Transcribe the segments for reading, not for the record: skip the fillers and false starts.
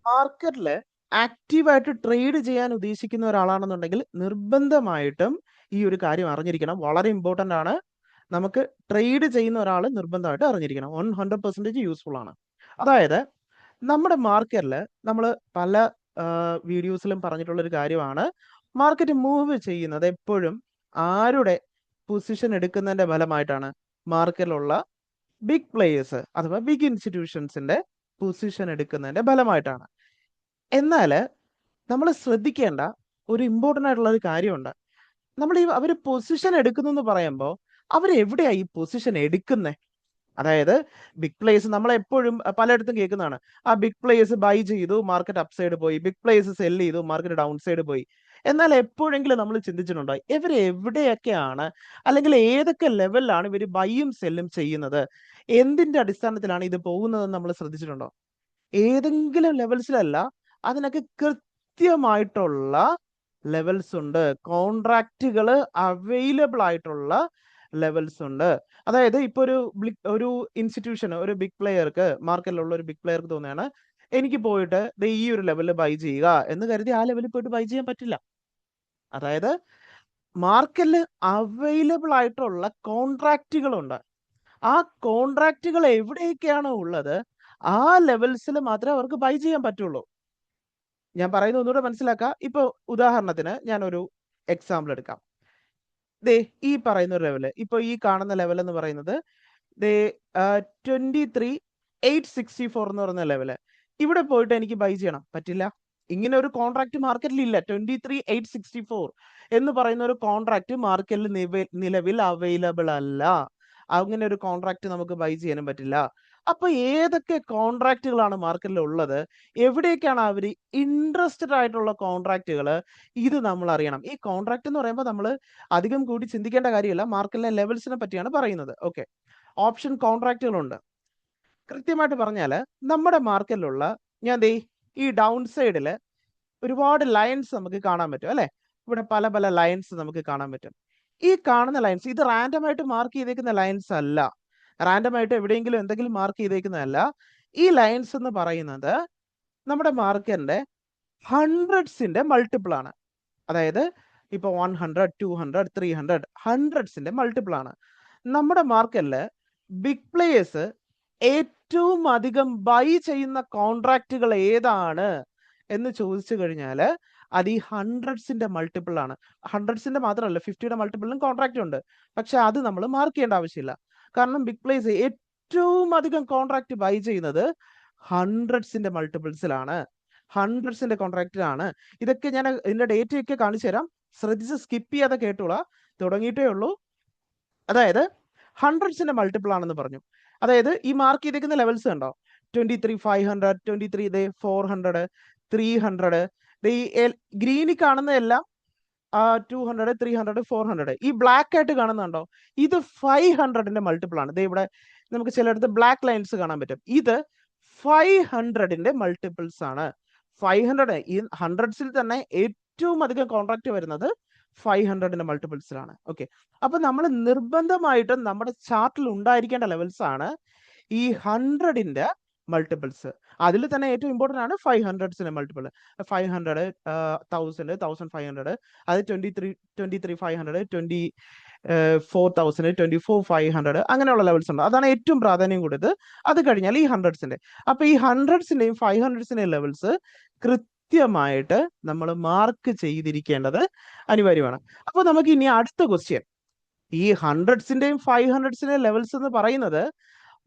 മാർക്കറ്റില് ആക്റ്റീവായിട്ട് ട്രേഡ് ചെയ്യാൻ ഉദ്ദേശിക്കുന്ന ഒരാളാണെന്നുണ്ടെങ്കിൽ നിർബന്ധമായിട്ടും ഈ ഒരു കാര്യം അറിഞ്ഞിരിക്കണം. വളരെ ഇമ്പോർട്ടന്റ് ആണ്. നമുക്ക് ട്രേഡ് ചെയ്യുന്ന ഒരാൾ നിർബന്ധമായിട്ട് അറിഞ്ഞിരിക്കണം. 100% യൂസ്ഫുൾ ആണ്. അതായത് നമ്മുടെ മാർക്കറ്റിൽ നമ്മൾ പല വീഡിയോസിലും പറഞ്ഞിട്ടുള്ള ഒരു കാര്യമാണ്, മാർക്കറ്റ് മൂവ് ചെയ്യുന്നത് എപ്പോഴും ആരുടെ പൊസിഷൻ എടുക്കുന്നതിന്റെ ഫലമായിട്ടാണ്? മാർക്കറ്റിലുള്ള ബിഗ് പ്ലേയേഴ്സ് അഥവാ ബിഗ് ഇൻസ്റ്റിറ്റ്യൂഷൻസിന്റെ പൊസിഷൻ എടുക്കുന്നതിന്റെ ഫലമായിട്ടാണ്. എന്നാൽ നമ്മൾ ശ്രദ്ധിക്കേണ്ട ഒരു ഇമ്പോർട്ടൻ്റ് ആയിട്ടുള്ള ഒരു കാര്യമുണ്ട്. നമ്മൾ അവർ പൊസിഷൻ എടുക്കുന്നു എന്ന് പറയുമ്പോൾ അവരെവിടെയാ ഈ പൊസിഷൻ എടുക്കുന്നത്? അതായത് ബിഗ് പ്ലേയേഴ്സ് നമ്മൾ എപ്പോഴും പലയിടത്തും കേൾക്കുന്നതാണ്, ആ ബിഗ് പ്ലേയേഴ്സ് ബൈ ചെയ്തു മാർക്കറ്റ് അപ്പ് സൈഡ് പോയി, ബിഗ് പ്ലേയേഴ്സ് സെൽ ചെയ്തു മാർക്കറ്റ് ഡൗൺ സൈഡ് പോയി. എന്നാൽ എപ്പോഴെങ്കിലും നമ്മൾ ചിന്തിച്ചിട്ടുണ്ടോ ഇവർ എവിടെയൊക്കെയാണ്, അല്ലെങ്കിൽ ഏതൊക്കെ ലെവലിലാണ് ഇവർ ബൈയും സെല്ലും ചെയ്യുന്നത്? എന്തിന്റെ അടിസ്ഥാനത്തിലാണ് ഇത് പോകുന്നതെന്ന് നമ്മൾ ശ്രദ്ധിച്ചിട്ടുണ്ടോ? ഏതെങ്കിലും ലെവൽസിലല്ല, അതിനൊക്കെ കൃത്യമായിട്ടുള്ള ലെവൽസ് ഉണ്ട്. കോൺട്രാക്റ്റുകൾ അവൈലബിൾ ആയിട്ടുള്ള ലെവൽസ് ഉണ്ട്. അതായത് ഇപ്പൊ ഒരു ഇൻസ്റ്റിറ്റ്യൂഷൻ, ഒരു ബിഗ് പ്ലെയർക്ക്, മാർക്കറ്റിലുള്ള ഒരു ബിഗ് പ്ലെയർക്ക് തോന്നുകയാണ് എനിക്ക് പോയിട്ട് ഈ ഒരു ലെവലിൽ ബൈ ചെയ്യുക എന്ന് കരുതി ആ ലെവലിൽ പോയിട്ട് ബൈ ചെയ്യാൻ പറ്റില്ല. അതായത് മാർക്കറ്റിൽ അവൈലബിൾ ആയിട്ടുള്ള കോൺട്രാക്റ്റുകളുണ്ട്. ആ കോൺട്രാക്റ്റുകൾ എവിടെയൊക്കെയാണോ ഉള്ളത് ആ ലെവൽസിൽ മാത്രമേ അവർക്ക് ബൈ ചെയ്യാൻ പറ്റുള്ളൂ. ഞാൻ പറയുന്നത് ഒന്നുകൂടെ മനസ്സിലാക്കുക. ഇപ്പൊ ഉദാഹരണത്തിന് ഞാനൊരു എക്സാമ്പിൾ എടുക്കാം. ദേ ഈ പറയുന്ന ഒരു ലെവല്, ഇപ്പൊ ഈ കാണുന്ന ലെവൽ എന്ന് പറയുന്നത് ദേ 23,864 എന്ന് പറയുന്ന ലെവല്. ഇവിടെ പോയിട്ട് എനിക്ക് ബൈ ചെയ്യണം പറ്റില്ല. ഇങ്ങനെ ഒരു കോൺട്രാക്ട് മാർക്കറ്റിൽ ഇല്ല. 23,864 എന്ന് പറയുന്ന ഒരു കോൺട്രാക്ട് മാർക്കറ്റിൽ നിലവിൽ അവൈലബിൾ അല്ല. അങ്ങനെ ഒരു കോൺട്രാക്ട് നമുക്ക് ബൈ ചെയ്യാനും പറ്റില്ല. അപ്പൊ ഏതൊക്കെ കോൺട്രാക്റ്റുകളാണ് മാർക്കറ്റിൽ ഉള്ളത്, എവിടേക്കാണ് അവർ ഇൻട്രസ്റ്റഡ് ആയിട്ടുള്ള കോൺട്രാക്റ്റുകൾ, ഇത് നമ്മൾ അറിയണം. ഈ കോൺട്രാക്ട് എന്ന് പറയുമ്പോൾ നമ്മൾ അധികം കൂടി ചിന്തിക്കേണ്ട കാര്യമില്ല, മാർക്കറ്റിലെ ലെവൽസിനെ പറ്റിയാണ് പറയുന്നത്. ഓക്കെ, ഓപ്ഷൻ കോൺട്രാക്റ്റുകളുണ്ട്. കൃത്യമായിട്ട് പറഞ്ഞാൽ നമ്മുടെ മാർക്കറ്റിലുള്ള, ഞാൻ ദേ ഈ ഡൗൺ സൈഡിൽ ഒരുപാട് ലൈൻസ് നമുക്ക് കാണാൻ പറ്റും അല്ലെ? ഇവിടെ പല പല ലൈൻസ് നമുക്ക് കാണാൻ പറ്റും. ഈ കാണുന്ന ലൈൻസ് ഇത് റാൻഡം ആയിട്ട് മാർക്ക് ചെയ്തേക്കുന്ന ലൈൻസ് അല്ല, റാൻഡം ആയിട്ട് എവിടെയെങ്കിലും എന്തെങ്കിലും മാർക്ക് ചെയ്തേക്കുന്നതല്ല. ഈ ലൈൻസ് എന്ന് പറയുന്നത് നമ്മുടെ മാർക്കറ്റിന്റെ ഹൺഡ്രഡ്സിന്റെ മൾട്ടിപ്പിൾ ആണ്. അതായത് ഇപ്പൊ 100, 200, 300 ഹൺഡ്രഡ്സിന്റെ മൾട്ടിപ്പിൾ ആണ്. നമ്മുടെ മാർക്കറ്റിൽ ബിഗ് പ്ലേയേഴ്സ് ഏറ്റവും അധികം ബൈ ചെയ്യുന്ന കോൺട്രാക്റ്റുകൾ ഏതാണ് എന്ന് ചോദിച്ചു കഴിഞ്ഞാൽ അത് ഈ ഹൺഡ്രഡ്സിന്റെ മൾട്ടിപ്പിൾ ആണ്. ഹൺഡ്രഡ്സിന്റെ മാത്രമല്ല, 50യുടെ മൾട്ടിപ്പിളിലും കോൺട്രാക്ട് ഉണ്ട്. പക്ഷെ അത് നമ്മൾ മാർക്ക് ചെയ്യേണ്ട ആവശ്യമില്ല. കാരണം ബിഗ് പ്ലേയേഴ്സ് ഏറ്റവും അധികം കോൺട്രാക്ട് ബൈ ചെയ്യുന്നത് ഹൺഡ്രഡ്സിന്റെ മൾട്ടിപ്പിൾസിലാണ്, ഹൺഡ്രഡ്സിന്റെ കോൺട്രാക്റ്റിലാണ്. ഇതൊക്കെ ഞാൻ ഇതിന്റെ ഡേറ്റയൊക്കെ കാണിച്ചു തരാം, ശ്രദ്ധിച്ച് സ്കിപ്പ് ചെയ്യാതെ കേട്ടോളാം. തുടങ്ങിയിട്ടേ ഉള്ളൂ. അതായത് ഹൺഡ്രഡ്സിന്റെ മൾട്ടിപ്പിൾ ആണെന്ന് പറഞ്ഞു. അതായത് ഈ മാർക്ക് ചെയ്തേക്കുന്ന ലെവൽസ് കണ്ടോ? 23,500, 23,400, 300. ഈ ഗ്രീനിൽ കാണുന്നതെല്ലാം 200, 300, 400. ഈ ബ്ലാക്ക് ആയിട്ട് കാണുന്നുണ്ടോ? ഇത് 500ന്റെ മൾട്ടിപ്പിൾ ആണ്. ഇവിടെ നമുക്ക് ചിലയിടത്ത് ബ്ലാക്ക് ലൈൻസ് കാണാൻ പറ്റും. ഇത് 500ന്റെ മൾട്ടിപ്പിൾസ് ആണ്. 500 ഈ ഹൺഡ്രഡ്സിൽ തന്നെ ഏറ്റവും അധികം കോൺട്രാക്ട് വരുന്നത് 500ന്റെ മൾട്ടിപ്പിൾസിലാണ്. ഓക്കെ, അപ്പൊ നമ്മൾ നിർബന്ധമായിട്ടും നമ്മുടെ ചാർട്ടിൽ ഉണ്ടായിരിക്കേണ്ട ലെവൽസ് ആണ് ഈ 100ന്റെ മൾട്ടിപ്പിൾസ്. അതിൽ തന്നെ ഏറ്റവും ഇമ്പോർട്ടൻ്റ് ആണ് 500ന്റെ മൾട്ടിപ്പിൾ. 500, 1000, 1500, അത് 23,500, 24,000, 24,500 അങ്ങനെയുള്ള ലെവൽസ് ഉണ്ട്. അതാണ് ഏറ്റവും പ്രാധാന്യം കൊടുത്ത്. അത് കഴിഞ്ഞാൽ ഈ ഹൺഡ്രഡ്സിന്റെ. അപ്പൊ ഈ ഹൺഡ്രഡ്സിന്റെയും 500ന്റെയും ലെവൽസ് കൃത്യമായിട്ട് നമ്മൾ മാർക്ക് ചെയ്തിരിക്കേണ്ടത് അനിവാര്യമാണ്. അപ്പൊ നമുക്ക് ഇനി അടുത്ത ക്വസ്റ്റ്യൻ, ഈ ഹൺഡ്രഡ്സിന്റെയും 500ന്റെയും ലെവൽസ് എന്ന് പറയുന്നത്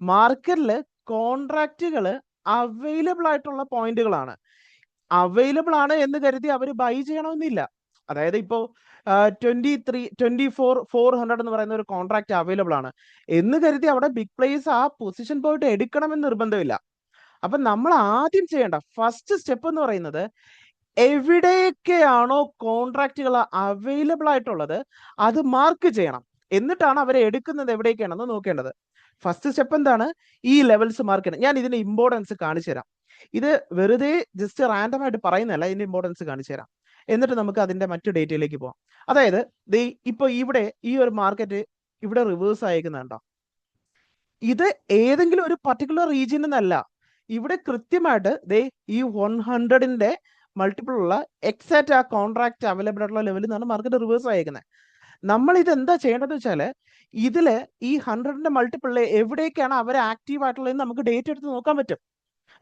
മാർക്കറ്റില് കോൺട്രാക്റ്റുകൾ അവൈലബിൾ ആയിട്ടുള്ള പോയിന്റുകളാണ്. അവൈലബിൾ ആണ് എന്ന് കരുതി അവർ ബൈ ചെയ്യണമെന്നില്ല. അതായത് ഇപ്പോ 24,400 എന്ന് പറയുന്ന ഒരു കോൺട്രാക്ട് അവൈലബിൾ ആണ് എന്ന് കരുതി അവിടെ ബിഗ് പ്ലേയേഴ്സ് ആ പൊസിഷൻ പോയിട്ട് എടുക്കണമെന്ന് നിർബന്ധമില്ല. അപ്പൊ നമ്മൾ ആദ്യം ചെയ്യേണ്ട ഫസ്റ്റ് സ്റ്റെപ്പ് എന്ന് പറയുന്നത് എവിടെയൊക്കെയാണോ കോൺട്രാക്റ്റുകൾ അവൈലബിൾ ആയിട്ടുള്ളത് അത് മാർക്ക് ചെയ്യണം. എന്നിട്ടാണ് അവരെ എടുക്കുന്നത് എവിടേക്കാണെന്ന് നോക്കേണ്ടത്. ഫസ്റ്റ് സ്റ്റെപ്പ് എന്താണ്? ഈ ലെവൽസ് മാർക്ക് ചെയ്യണം. ഞാൻ ഇതിന്റെ ഇമ്പോർട്ടൻസ് കാണിച്ചു തരാം. ഇത് വെറുതെ ജസ്റ്റ് റാൻഡം ആയിട്ട് പറയുന്നതല്ല, ഇതിന്റെ ഇമ്പോർട്ടൻസ് കാണിച്ചു തരാം. എന്നിട്ട് നമുക്ക് അതിന്റെ മറ്റു ഡേറ്റയിലേക്ക് പോവാം. അതായത് ഇപ്പൊ ഇവിടെ ഈ ഒരു മാർക്കറ്റ് ഇവിടെ റിവേഴ്സ് ആയേക്കുന്നുണ്ടോ? ഇത് ഏതെങ്കിലും ഒരു പർട്ടിക്കുലർ റീജിയനിൽ നിന്നല്ല, ഇവിടെ കൃത്യമായിട്ട് ദേ ഈ 100ന്റെ മൾട്ടിപ്പിൾ ഉള്ള എക്സാക്ട് ആ കോൺട്രാക്ട് അവൈലബിൾ ആയിട്ടുള്ള ലെവലിൽ നിന്നാണ് മാർക്കറ്റ് റിവേഴ്സ് ആയിരിക്കുന്നത്. നമ്മൾ ഇത് എന്താ ചെയ്യേണ്ടത് വെച്ചാൽ ഇതില് ഈ 100ന്റെ മൾട്ടിപ്പിളിൽ എവിടേക്കാണ് അവർ ആക്റ്റീവ് ആയിട്ടുള്ളതെന്ന് നമുക്ക് ഡേറ്റ് എടുത്ത് നോക്കാൻ പറ്റും.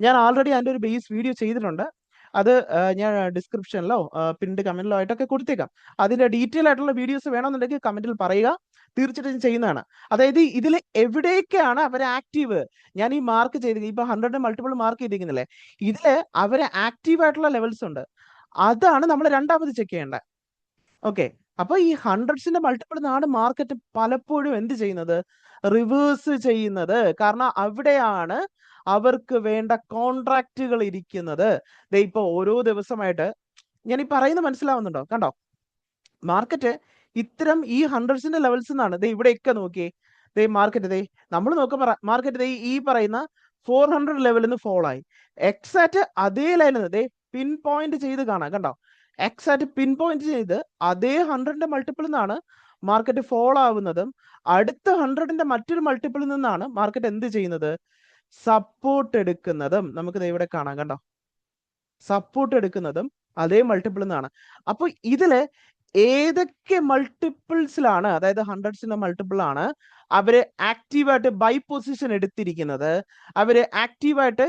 ഞാൻ ആൾറെഡി അതിൻ്റെ ഒരു ബേസ് വീഡിയോ ചെയ്തിട്ടുണ്ട്. അത് ഞാൻ ഡിസ്ക്രിപ്ഷനിലോ പിന്നീട് കമന്റിലോ ആയിട്ടൊക്കെ കൊടുത്തേക്കാം. അതിന്റെ ഡീറ്റെയിൽ ആയിട്ടുള്ള വീഡിയോസ് വേണമെന്നുണ്ടെങ്കിൽ കമന്റിൽ പറയുക, തീർച്ചയായിട്ടും ചെയ്യുന്നതാണ്. അതായത് ഇതിൽ എവിടേക്കാണ് അവരെ ആക്റ്റീവ്, ഞാൻ ഈ മാർക്ക് ചെയ്തിരിക്കുന്നത് ഇപ്പൊ 100 മൾട്ടിപ്പിൾ മാർക്ക് ചെയ്തിരിക്കുന്നില്ലേ, ഇതില് അവരെ ആക്റ്റീവ് ആയിട്ടുള്ള ലെവൽസ് ഉണ്ട്. അതാണ് നമ്മൾ രണ്ടാമത് ചെക്ക് ചെയ്യേണ്ടത്. ഓക്കെ, അപ്പൊ ഈ ഹൺഡ്രഡ്സിന്റെ മൾട്ടിപ്പിൾ ആണ് മാർക്കറ്റ് പലപ്പോഴും എന്ത് ചെയ്യുന്നത്, റിവേഴ്സ് ചെയ്യുന്നത്. കാരണം അവിടെയാണ് അവർക്ക് വേണ്ട കോൺട്രാക്റ്റുകൾ ഇരിക്കുന്നത്. ദേ ഇപ്പൊ ഓരോ ദിവസമായിട്ട് ഞാൻ ഈ പറയുന്നത് മനസ്സിലാവുന്നുണ്ടോ? കണ്ടോ, മാർക്കറ്റ് ഇത്തരം ഈ ഹൺഡ്രഡ്സിന്റെ ലെവൽസ് നിന്നാണ് ദേ ഇവിടെയൊക്കെ നോക്കിയേ, ദേ മാർക്കറ്റ് ദേ നമ്മൾ നോക്കുമ്പോ മാർക്കറ്റ് ദേ ഈ പറയുന്ന 400 ലെവലിൽ നിന്ന് ഫോൾ ആയി. എക്സാക്ട് അതേ ലൈനിൽ നിന്ന് ദേ പിൻ പോയിന്റ് ചെയ്ത് കാണാം. കണ്ടോ, എക്സാക്ട് പിൻ പോയിന്റ് ചെയ്ത് അതേ 100ന്റെ മൾട്ടിപ്പിൾ നിന്നാണ് മാർക്കറ്റ് ഫോൾ ആവുന്നതും അടുത്ത 100ന്റെ മറ്റൊരു മൾട്ടിപ്പിളിൽ നിന്നാണ് മാർക്കറ്റ് എന്ത് ചെയ്യുന്നത്, സപ്പോർട്ട് എടുക്കുന്നതും. നമുക്ക് ഇവിടെ കാണാം. കണ്ടോ, സപ്പോർട്ട് എടുക്കുന്നതും അതേ മൾട്ടിപ്പിൾ നിന്നാണ്. അപ്പൊ ഇതില് ഏതൊക്കെ മൾട്ടിപ്പിൾസിലാണ്, അതായത് ഹൺഡ്രഡ്സിന്റെ മൾട്ടിപ്പിൾ ആണ് അവര് ആക്റ്റീവായിട്ട് ബൈ പൊസിഷൻ എടുത്തിരിക്കുന്നത്, അവര് ആക്റ്റീവായിട്ട്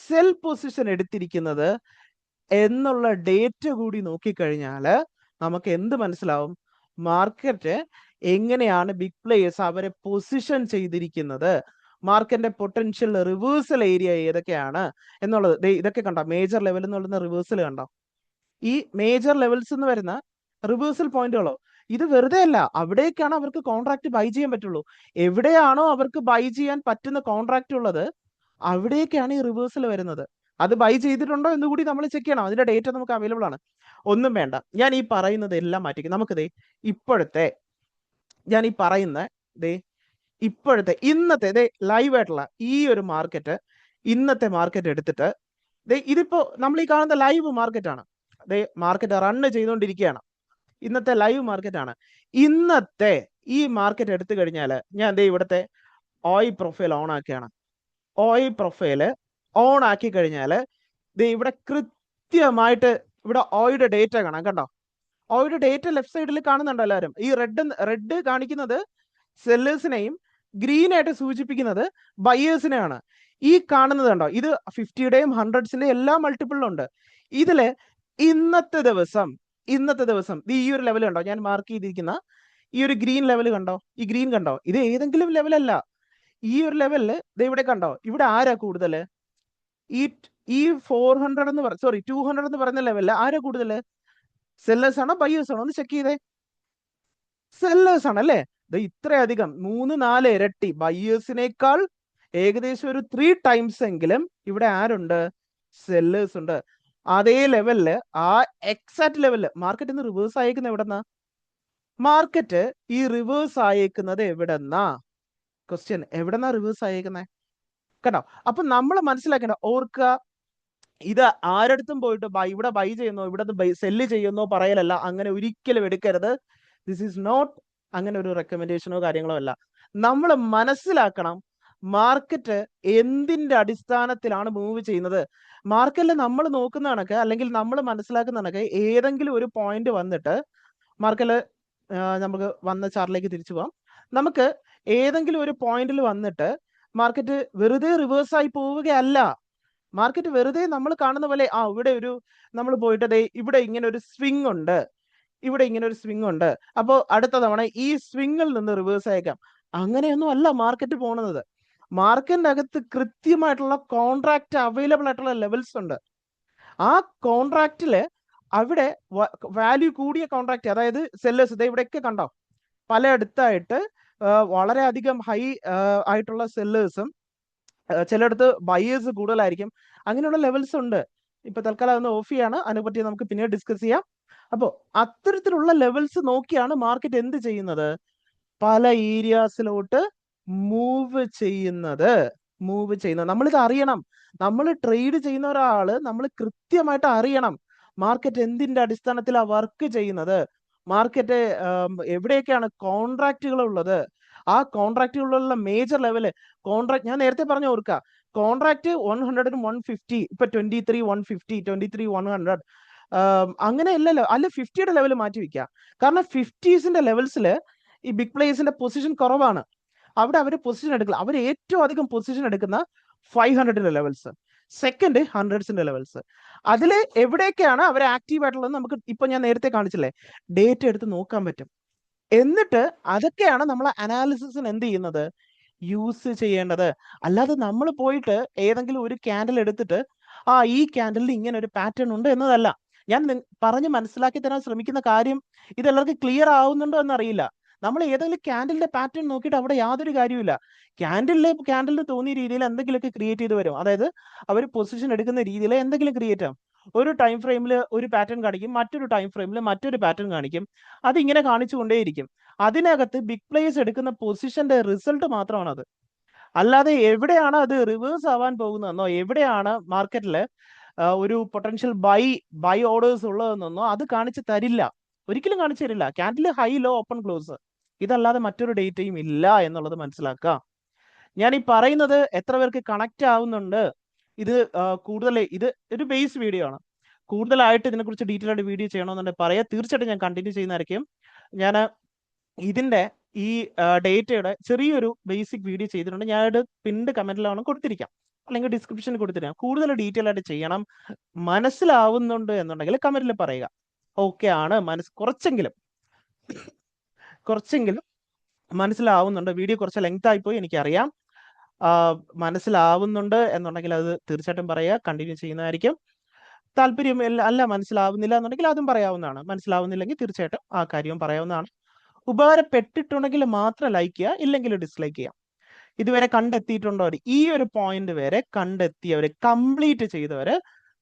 സെൽ പൊസിഷൻ എടുത്തിരിക്കുന്നത് എന്നുള്ള ഡേറ്റ കൂടി നോക്കിക്കഴിഞ്ഞാൽ നമുക്ക് എന്ത് മനസ്സിലാവും, മാർക്കറ്റ് എങ്ങനെയാണ് ബിഗ് പ്ലേയേഴ്സ് അവരെ പൊസിഷൻ ചെയ്തിരിക്കുന്നത്, മാർക്കറ്റിന്റെ പൊട്ടൻഷ്യൽ റിവേഴ്സൽ ഏരിയ ഏതൊക്കെയാണ് എന്നുള്ളത്. ഇതൊക്കെ കണ്ടോ, മേജർ ലെവൽ എന്നുള്ള റിവേഴ്സൽ കണ്ടോ, ഈ മേജർ ലെവൽസ് എന്ന് വരുന്ന റിവേഴ്സൽ പോയിന്റുകളോ, ഇത് വെറുതെ അല്ല, അവിടേക്കാണ് അവർക്ക് കോൺട്രാക്ട് ബൈ ചെയ്യാൻ പറ്റുള്ളൂ. എവിടെയാണോ അവർക്ക് ബൈ ചെയ്യാൻ പറ്റുന്ന കോൺട്രാക്ട് ഉള്ളത് അവിടേക്കാണ് ഈ റിവേഴ്സൽ വരുന്നത്. അത് ബൈ ചെയ്തിട്ടുണ്ടോ എന്ന് കൂടി നമ്മൾ ചെക്ക് ചെയ്യണം. അതിന്റെ ഡേറ്റ നമുക്ക് അവൈലബിൾ ആണ്. ഒന്നും വേണ്ട, ഞാൻ ഈ പറയുന്നത് എല്ലാം മാറ്റിക്കും. നമുക്ക് ഇപ്പോഴത്തെ ഞാൻ ഈ പറയുന്ന ഇപ്പോഴത്തെ ഇന്നത്തെ ലൈവ് ആയിട്ടുള്ള ഈ ഒരു മാർക്കറ്റ്, ഇന്നത്തെ മാർക്കറ്റ് എടുത്തിട്ട് ഇതിപ്പോ നമ്മൾ ഈ കാണുന്ന ലൈവ് മാർക്കറ്റ് ആണ്. മാർക്കറ്റ് റണ്ണ് ചെയ്തുകൊണ്ടിരിക്കുകയാണ്. ഇന്നത്തെ ലൈവ് മാർക്കറ്റ് ആണ്. ഇന്നത്തെ ഈ മാർക്കറ്റ് എടുത്തു കഴിഞ്ഞാൽ ഞാൻ ഇവിടുത്തെ ഓയിൽ പ്രൊഫൈൽ ഓൺ ആക്കിയാണ്. ഓയിൽ പ്രൊഫൈല് ഓൺ ആക്കി കഴിഞ്ഞാൽ ഇവിടെ കൃത്യമായിട്ട് ഇവിടെ ഓയുടെ ഡേറ്റ കാണാം. കണ്ടോ, ഓയുടെ ഡേറ്റ ലെഫ്റ്റ് സൈഡിൽ കാണുന്നുണ്ടോ എല്ലാവരും? ഈ റെഡ് കാണിക്കുന്നത് സെല്ലേഴ്സിനെയും ഗ്രീൻ ആയിട്ട് സൂചിപ്പിക്കുന്നത് ബയേഴ്സിനെയാണ്. ഈ കാണുന്നത് കണ്ടോ, ഇത് 50യുടെയും 100ന്റെയും എല്ലാ മൾട്ടിപ്പിളിലുണ്ട്. ഇതില് ഇന്നത്തെ ദിവസം ഈ ഒരു ലെവൽ കണ്ടോ, ഞാൻ മാർക്ക് ചെയ്തിരിക്കുന്ന ഈ ഒരു ഗ്രീൻ ലെവൽ കണ്ടോ, ഈ ഗ്രീൻ കണ്ടോ, ഇത് ഏതെങ്കിലും ലെവലല്ല. ഈ ഒരു ലെവലില് ഇവിടെ കണ്ടോ, ഇവിടെ ആരാ കൂടുതല്, ഈ 400 എന്ന് 200 എന്ന് പറയുന്ന ലെവലില് ആരാ കൂടുതല്, സെല്ലേഴ്സ് ആണോ ബയേഴ്സ് ആണോ? ഒന്ന് ചെക്ക് ചെയ്തേ. സെല്ലേഴ്സ് ആണല്ലേ. ഇത്രയധികം 3-4 ഇരട്ടി ബയേഴ്സിനേക്കാൾ ഏകദേശം ഒരു 3 ടൈംസ് എങ്കിലും ഇവിടെ ആരുണ്ട്, സെല്ലേഴ്സ് ഉണ്ട്. അതേ ലെവലില് ആ എക്സാക്ട് ലെവലില് മാർക്കറ്റ് ഇന്ന് റിവേഴ്സ് അയക്കുന്നത് എവിടെന്നാ, മാർക്കറ്റ് ഈ റിവേഴ്സ് അയക്കുന്നത് എവിടെന്നാ, ക്വസ്റ്റ്യൻ എവിടെന്നാ റിവേഴ്സ് അയക്കുന്നത്? കേട്ടോ, അപ്പൊ നമ്മൾ മനസ്സിലാക്കേണ്ട, ഓർക്കുക, ഇത് ആരടുത്തും പോയിട്ട് ഇവിടെ ബൈ ചെയ്യുന്നോ ഇവിടെ സെല്ല് ചെയ്യുന്നോ പറയലല്ല. അങ്ങനെ ഒരിക്കലും എടുക്കരുത്. ദിസ് ഈസ് നോട്ട് അങ്ങനെ ഒരു റെക്കമെൻഡേഷനോ കാര്യങ്ങളോ അല്ല. നമ്മൾ മനസ്സിലാക്കണം മാർക്കറ്റ് എന്തിന്റെ അടിസ്ഥാനത്തിലാണ് മൂവ് ചെയ്യുന്നത്. മാർക്കറ്റിൽ നമ്മൾ നോക്കുന്ന കണക്ക് അല്ലെങ്കിൽ നമ്മൾ മനസ്സിലാക്കുന്ന കണക്ക് ഏതെങ്കിലും ഒരു പോയിന്റ് വന്നിട്ട് മാർക്കറ്റിൽ നമുക്ക് വന്ന ചാർട്ടിലേക്ക് തിരിച്ചു പോവാം. നമുക്ക് ഏതെങ്കിലും ഒരു പോയിന്റിൽ വന്നിട്ട് മാർക്കറ്റ് വെറുതെ റിവേഴ്സ് ആയി പോവുകയല്ല. മാർക്കറ്റ് വെറുതെ നമ്മൾ കാണുന്ന പോലെ ഇവിടെ ഒരു നമ്മൾ പോയിട്ട് ഇവിടെ ഇങ്ങനെ ഒരു സ്വിംഗ് ഉണ്ട്, ഇവിടെ ഇങ്ങനെ ഒരു സ്വിംഗ് ഉണ്ട്, അപ്പോൾ അടുത്ത തവണ ഈ സ്വിംഗിൽ നിന്ന് റിവേഴ്സ് അയക്കാം. അങ്ങനെയൊന്നും അല്ല മാർക്കറ്റ് പോകുന്നത്. മാർക്കറ്റിന്റെ അകത്ത് കൃത്യമായിട്ടുള്ള കോൺട്രാക്ട് അവൈലബിൾ ആയിട്ടുള്ള ലെവൽസ് ഉണ്ട്. ആ കോൺട്രാക്റ്റില് അവിടെ വാല്യൂ കൂടിയ കോൺട്രാക്ട്, അതായത് സെല്ലേഴ്സ് ഇവിടെയൊക്കെ കണ്ടോ, പലയിടത്തായിട്ട് വളരെയധികം ഹൈ ആയിട്ടുള്ള സെല്ലേഴ്സും ചിലയിടത്ത് ബയേഴ്സ് കൂടുതലായിരിക്കും. അങ്ങനെയുള്ള ലെവൽസ് ഉണ്ട്. ഇപ്പൊ തൽക്കാലം അതൊന്ന് ഓഫ് ചെയ്യാണ്, അതിനെപ്പറ്റി നമുക്ക് പിന്നീട് ഡിസ്കസ് ചെയ്യാം. അപ്പോ അത്തരത്തിലുള്ള ലെവൽസ് നോക്കിയാണ് മാർക്കറ്റ് എന്ത് ചെയ്യുന്നത്, പല ഏരിയാസിലോട്ട് മൂവ് ചെയ്യുന്നത്. നമ്മളിത് അറിയണം. നമ്മൾ ട്രേഡ് ചെയ്യുന്ന ഒരാള് നമ്മൾ കൃത്യമായിട്ട് അറിയണം മാർക്കറ്റ് എന്തിന്റെ അടിസ്ഥാനത്തിലാണ് വർക്ക് ചെയ്യുന്നത്, മാർക്കറ്റ് എവിടെയൊക്കെയാണ് കോൺട്രാക്റ്റുകൾ ഉള്ളത്, ആ കോൺട്രാക്റ്റുകളുള്ള മേജർ ലെവല് കോൺട്രാക്ട് ഞാൻ നേരത്തെ പറഞ്ഞ ഓർക്കുക, കോൺട്രാക്ട് 100 150, ഇപ്പൊ 23 150 23 100 അങ്ങനെയല്ലല്ലോ, അല്ല 50യുടെ ലെവൽ മാറ്റി വെക്കുക. കാരണം 50സിന്റെ ലെവൽസിൽ ഈ ബിഗ് പ്ലേയേഴ്സിന്റെ പൊസിഷൻ കുറവാണ്. അവിടെ അവർ പൊസിഷൻ എടുക്കില്ല. അവർ ഏറ്റവും അധികം പൊസിഷൻ എടുക്കുന്ന 500ന്റെ ലെവൽസ്, സെക്കൻഡ് 100സിന്റെ ലെവൽസ്. അതിൽ എവിടെയൊക്കെയാണ് അവർ ആക്റ്റീവ് ആയിട്ടുള്ളത് നമുക്ക് ഇപ്പൊ ഞാൻ നേരത്തെ കാണിച്ചില്ലേ, ഡേറ്റ എടുത്ത് നോക്കാൻ പറ്റും. എന്നിട്ട് അതൊക്കെയാണ് നമ്മൾ അനാലിസിസിന് എന്ത് ചെയ്യുന്നത്, യൂസ് ചെയ്യേണ്ടത്. അല്ലാതെ നമ്മൾ പോയിട്ട് ഏതെങ്കിലും ഒരു ക്യാൻഡിൽ എടുത്തിട്ട് ഈ ക്യാൻഡിലിൽ ഇങ്ങനെ ഒരു പാറ്റേൺ ഉണ്ട് എന്നതല്ല. ഞാൻ പറഞ്ഞ് മനസ്സിലാക്കി തരാൻ ശ്രമിക്കുന്ന കാര്യം ഇതെല്ലാവർക്കും ക്ലിയർ ആവുന്നുണ്ടോ എന്നറിയില്ല. നമ്മൾ ഏതെങ്കിലും ക്യാൻഡിലിന്റെ പാറ്റേൺ നോക്കിയിട്ട് അവിടെ യാതൊരു കാര്യമില്ല. ക്യാൻഡിലിന് തോന്നിയ രീതിയിൽ എന്തെങ്കിലുമൊക്കെ ക്രിയേറ്റ് ചെയ്ത് വരും. അതായത് അവർ പൊസിഷൻ എടുക്കുന്ന രീതിയിൽ എന്തെങ്കിലും ക്രിയേറ്റ് ആവും. ഒരു ടൈം ഫ്രെയിമിൽ ഒരു പാറ്റേൺ കാണിക്കും, മറ്റൊരു ടൈം ഫ്രെയിമിൽ മറ്റൊരു പാറ്റേൺ കാണിക്കും. അതിങ്ങനെ കാണിച്ചുകൊണ്ടേയിരിക്കും. അതിനകത്ത് ബിഗ് പ്ലേയേഴ്സ് എടുക്കുന്ന പൊസിഷന്റെ റിസൾട്ട് മാത്രമാണ് അത്. അല്ലാതെ എവിടെയാണ് അത് റിവേഴ്സ് ആവാൻ പോകുന്നതെന്നോ എവിടെയാണ് മാർക്കറ്റിൽ ഒരു പൊട്ടൻഷ്യൽ ബൈ ഓർഡേഴ്സ് ഉള്ളതെന്നോ അത് കാണിച്ചു തരില്ല, ഒരിക്കലും കാണിച്ചു തരില്ല. Candle high low open close, ഇതല്ലാതെ മറ്റൊരു ഡേറ്റയും ഇല്ല എന്നുള്ളത് മനസ്സിലാക്കുക. ഞാൻ ഈ പറയുന്നത് എത്ര പേർക്ക് കണക്ട് ആവുന്നുണ്ട്? ഇത് കൂടുതൽ ഇത് ഒരു ബേസ് വീഡിയോ ആണ്. കൂടുതലായിട്ട് ഇതിനെക്കുറിച്ച് ഡീറ്റെയിൽ ആയിട്ട് വീഡിയോ ചെയ്യണമെന്നുണ്ടെങ്കിൽ പറയാം, തീർച്ചയായിട്ടും ഞാൻ കണ്ടിന്യൂ ചെയ്യുന്നതായിരിക്കും. ഞാൻ ഇതിന്റെ ഈ ഡേറ്റയുടെ ചെറിയൊരു ബേസിക് വീഡിയോ ചെയ്തിട്ടുണ്ട്. ഞാനത് പിൻഡ് കമന്റിലാണ് കൊടുത്തിരിക്കാം, അല്ലെങ്കിൽ ഡിസ്ക്രിപ്ഷനിൽ കൊടുത്തിരിക്കാം. കൂടുതൽ ഡീറ്റെയിൽ ആയിട്ട് ചെയ്യണം, മനസ്സിലാവുന്നുണ്ട് എന്നുണ്ടെങ്കിൽ കമന്റിൽ പറയുക. ഓക്കെ ആണ്, കുറച്ചെങ്കിലും മനസ്സിലാവുന്നുണ്ട്. വീഡിയോ കുറച്ച് ലെങ്ത് ആയിപ്പോയി, എനിക്കറിയാം. മനസ്സിലാവുന്നുണ്ട് എന്നുണ്ടെങ്കിൽ അത് തീർച്ചയായിട്ടും പറയുക, കണ്ടിന്യൂ ചെയ്യുന്നതായിരിക്കും. താല്പര്യം അല്ല മനസ്സിലാവുന്നില്ല എന്നുണ്ടെങ്കിൽ അതും പറയാവുന്നതാണ്. മനസ്സിലാവുന്നില്ലെങ്കിൽ തീർച്ചയായിട്ടും ആ കാര്യവും പറയാവുന്നതാണ്. ഉപകാരപ്പെട്ടിട്ടുണ്ടെങ്കിൽ മാത്രം ലൈക്ക് ചെയ്യുക, ഇല്ലെങ്കിൽ ഡിസ്ലൈക്ക് ചെയ്യാം. ഇതുവരെ കണ്ടെത്തിയിട്ടുണ്ടോ? ഈ ഒരു പോയിന്റ് വരെ കണ്ടെത്തിയവര്, കംപ്ലീറ്റ് ചെയ്തവര്,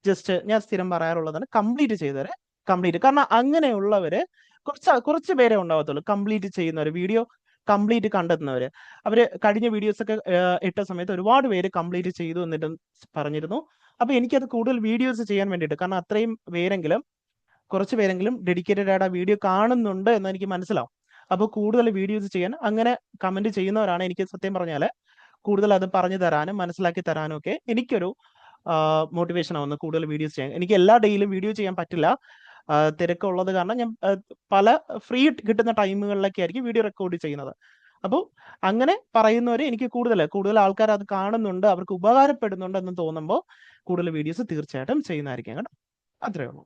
ജസ്റ്റ് ഞാൻ സ്ഥിരം പറയാറുള്ളതാണ്, കംപ്ലീറ്റ്. കാരണം അങ്ങനെയുള്ളവര് കുറച്ച് പേരെ ഉണ്ടാവത്തുള്ളൂ. കംപ്ലീറ്റ് ചെയ്യുന്നവര്, വീഡിയോ കംപ്ലീറ്റ് കണ്ടെത്തുന്നവര്. അവര് കഴിഞ്ഞ വീഡിയോസ് ഒക്കെ ഇട്ട സമയത്ത് ഒരുപാട് പേര് കംപ്ലീറ്റ് ചെയ്തു എന്നിട്ട് പറഞ്ഞിരുന്നു. അപ്പൊ എനിക്കത് കൂടുതൽ വീഡിയോസ് ചെയ്യാൻ വേണ്ടിയിട്ട്, കാരണം അത്രയും കുറച്ച് പേരെങ്കിലും ഡെഡിക്കേറ്റഡ് ആയിട്ട് ആ വീഡിയോ കാണുന്നുണ്ട് എന്ന് എനിക്ക് മനസ്സിലാവും. അപ്പോൾ കൂടുതൽ വീഡിയോസ് ചെയ്യാൻ അങ്ങനെ കമന്റ് ചെയ്യുന്നവരാണ് എനിക്ക് സത്യം പറഞ്ഞാൽ കൂടുതൽ അത് പറഞ്ഞു തരാനും മനസ്സിലാക്കി തരാനും ഒക്കെ എനിക്കൊരു മോട്ടിവേഷൻ ആവുന്നു കൂടുതൽ വീഡിയോസ് ചെയ്യാൻ. എനിക്ക് എല്ലാ ഡേയിലും വീഡിയോ ചെയ്യാൻ പറ്റില്ല, തിരക്കുള്ളത് കാരണം ഞാൻ പല ഫ്രീ കിട്ടുന്ന ടൈമുകളിലൊക്കെ ആയിരിക്കും വീഡിയോ റെക്കോർഡ് ചെയ്യുന്നത്. അപ്പോൾ അങ്ങനെ പറയുന്നവരെ എനിക്ക് കൂടുതൽ ആൾക്കാർ അത് കാണുന്നുണ്ട്, അവർക്ക് ഉപകാരപ്പെടുന്നുണ്ട് എന്ന് തോന്നുമ്പോൾ കൂടുതൽ വീഡിയോസ് തീർച്ചയായിട്ടും ചെയ്യുന്നതായിരിക്കും കേട്ടോ. അത്രേ ഉള്ളൂ.